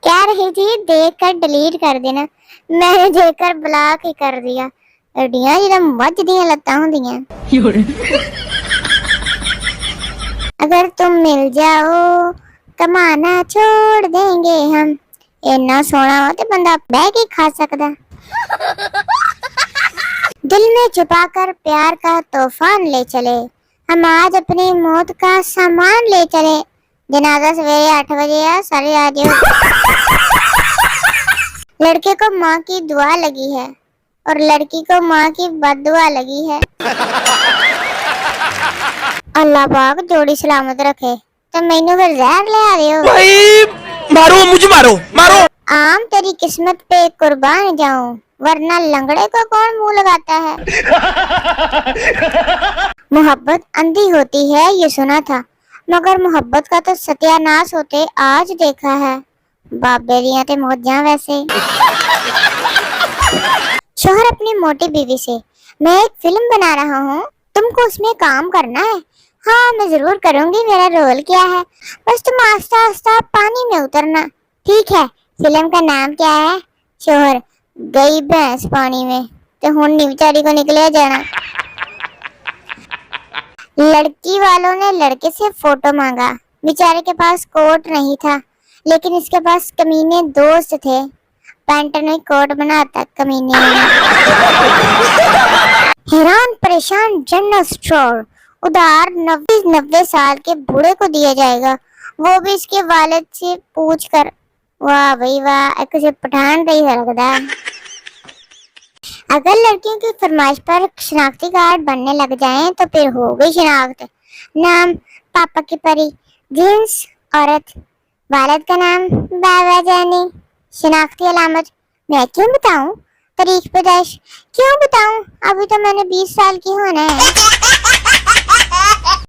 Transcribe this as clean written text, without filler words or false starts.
کہہ رہی تھی دیکھ کر ڈیلیٹ کر دینا، میں نے دیکھ کر بلاک ہی کر دیا۔ اڈیاں جڑا مجھ دیاں لتاں ہوندیاں۔ اگر تم مل جاؤ کمانا چھوڑ دیں گے ہم، اینا سونا ہو تے بندہ بہ کے کھا سکدا۔ دل میں چھپا کر پیار کا طوفان لے چلے، ہم آج اپنی موت کا سامان لے چلے۔ جنازہ سویرے 8 بجے سارے آ جاؤ۔ لڑکے کو ماں کی دعا لگی ہے اور لڑکی کو ماں کی بد دعا لگی ہے۔ اللہ پاک جوڑی سلامت رکھے۔ تو مینوں پھر زہر لے آ رہے ہو؟ بھائی مارو مجھے، مارو۔ عام تیری قسمت پہ قربان جاؤں، ورنہ لنگڑے کو کون منہ لگاتا ہے۔ محبت اندھی ہوتی ہے یہ سنا تھا، مگر محبت کا تو ستیہ ناش ہوتے آج دیکھا ہے۔ بابے دیاں تے موجاں ویسے۔ شوہر اپنی موٹی بیوی سے، میں ایک فلم بنا رہا ہوں، تم کو اس میں کام کرنا ہے۔ ہاں میں ضرور کروں گی، میرا رول کیا ہے؟ بس تم آہستہ آہستہ پانی میں اترنا۔ ٹھیک ہے، فلم کا نام کیا ہے؟ شوہر: گئی بھینس پانی میں تو ہن نہیں بیچاری کو نکلے جانا۔ لڑکی والوں نے لڑکے سے فوٹو مانگا، بیچارے کے پاس کوٹ نہیں تھا، لیکن اس کے پاس کمینے دوست تھے، پینٹ نہیں کوٹ بناتا کمینے۔ حیران پریشان جنرل اسٹور ادھار 90 سال کے بوڑھے کو دیا جائے گا، وہ بھی اس کے والد سے پوچھ کر۔ واہ بھائی واہ، کسی پٹھان کا ہی لگتا ہے۔ اگر لڑکیوں کی فرمائش پر شناختی کارڈ بننے لگ جائیں تو پھر ہو گئی شناخت۔ نام: پاپا کی پری، جنس: عورت، والد کا نام: بابا جانی، شناختی علامت: میں کیوں بتاؤں، تاریخ پیدائش: کیوں بتاؤں، ابھی تو میں نے 20 سال کی ہونا ہے۔